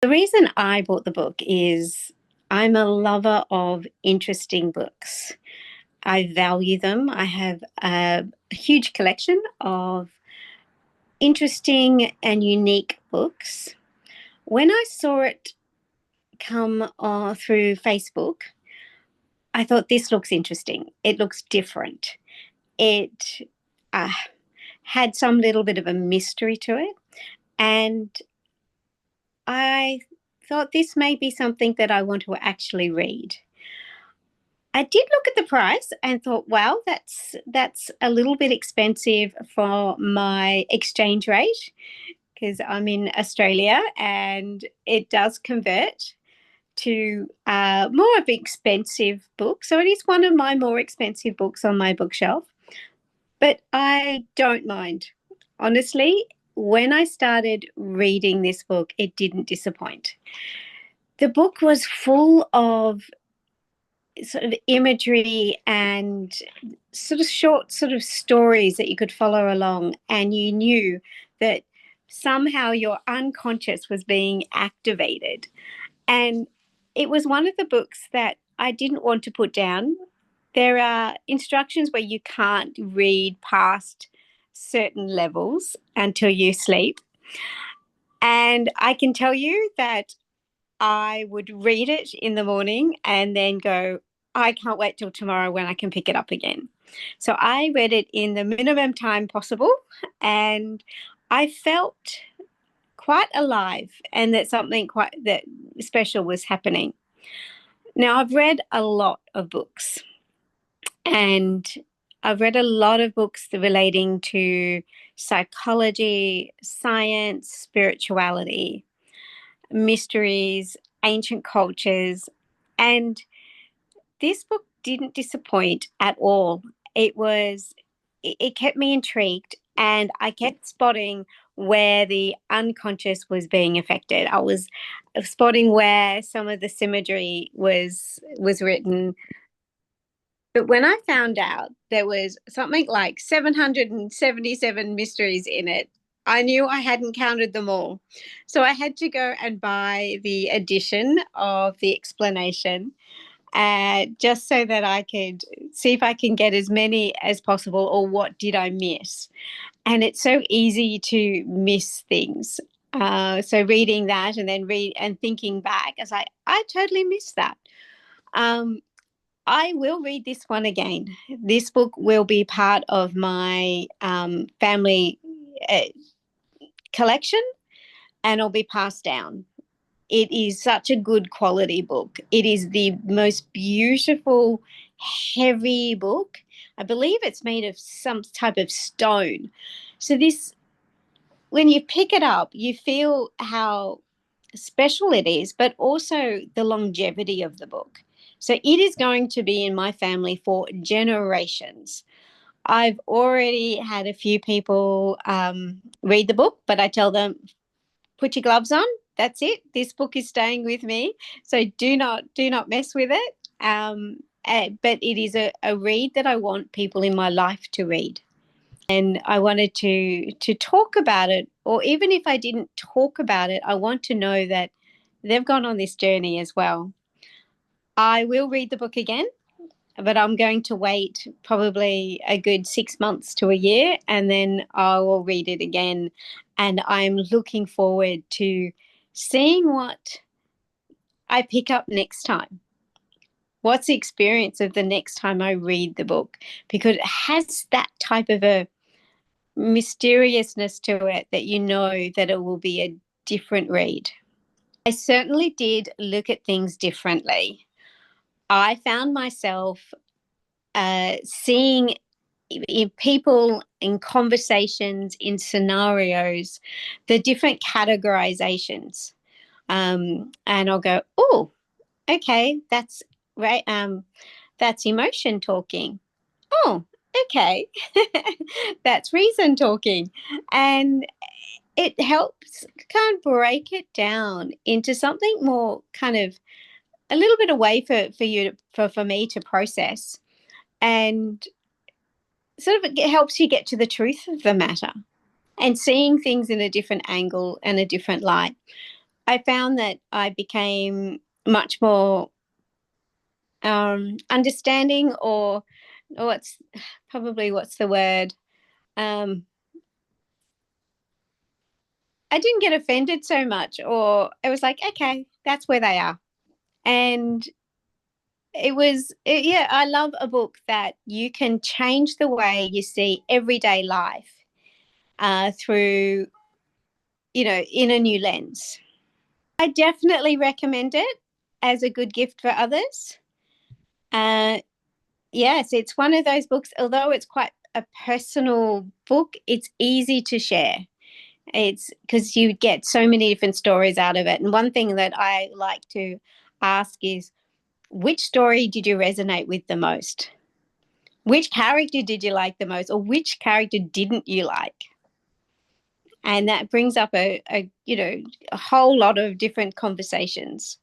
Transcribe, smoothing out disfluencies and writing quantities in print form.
The reason I bought the book is I'm a lover of interesting books. I value them. I have a huge collection of interesting and unique books. When I saw it come through Facebook, I thought this looks interesting. It looks different. It uh, had some little bit of a mystery to it. And I thought this may be something that I want to actually read. I did look at the price and thought, wow, that's a little bit expensive for my exchange rate because I'm in Australia and it does convert to more of an expensive book. So it is one of my more expensive books on my bookshelf, but I don't mind. Honestly, when I started reading this book, it didn't disappoint. The book was full of sort of imagery and sort of short sort of stories that you could follow along, and you knew that somehow your unconscious was being activated. And it was one of the books that I didn't want to put down. There are instructions where you can't read past certain levels until you sleep. And I can tell you that I would read it in the morning and then go, I can't wait till tomorrow when I can pick it up again. So I read it in the minimum time possible, and I felt quite alive and that something quite that special was happening. Now, I've read a lot of books, and I've read a lot of books relating to psychology, science, spirituality, mysteries, ancient cultures, and this book didn't disappoint at all. It kept me intrigued, and I kept spotting where the unconscious was being affected. I was spotting where some of the symmetry was written. But when I found out there was something like 777 mysteries in it, I knew I hadn't counted them all. So I had to go and buy the edition of the explanation, just so that I could see if I can get as many as possible, or what did I miss. And it's so easy to miss things. So reading that and then thinking back, I was like, I totally missed that. Um, I will read this one again. This book will be part of my family uh, collection, and it'll be passed down. It is such a good quality book. It is the most beautiful, heavy book. I believe it's made of some type of stone. So this, when you pick it up, you feel how special it is, but also the longevity of the book. So it is going to be in my family for generations. I've already had a few people read the book, but I tell them, put your gloves on. That's it. This book is staying with me. So do not mess with it. But it is a read that I want people in my life to read. And I wanted to talk about it, or even if I didn't talk about it, I want to know that they've gone on this journey as well. I will read the book again, but I'm going to wait probably a good 6 months to a year, and then I will read it again. And I'm looking forward to seeing what I pick up next time. What's the experience of the next time I read the book? Because it has that type of a mysteriousness to it that you know that it will be a different read. I certainly did look at things differently. I found myself seeing in people, in conversations, in scenarios, the different categorizations. And I'll go, oh, okay, that's right. That's emotion talking. Oh, okay, that's reason talking. And it helps kind of break it down into something more kind of a little bit away for you for me to process, and sort of it helps you get to the truth of the matter and seeing things in a different angle and a different light. I found that I became much more understanding, or what's the word? I didn't get offended so much, or it was like, okay, that's where they are. And yeah, I love a book that you can change the way you see everyday life through, in a new lens. I definitely recommend it as a good gift for others. Yes, it's one of those books, although it's quite a personal book, it's easy to share. It's because you get so many different stories out of it. And one thing that I like to ask is, which story did you resonate with the most? Which character did you like the most, or which character didn't you like? And that brings up a whole lot of different conversations.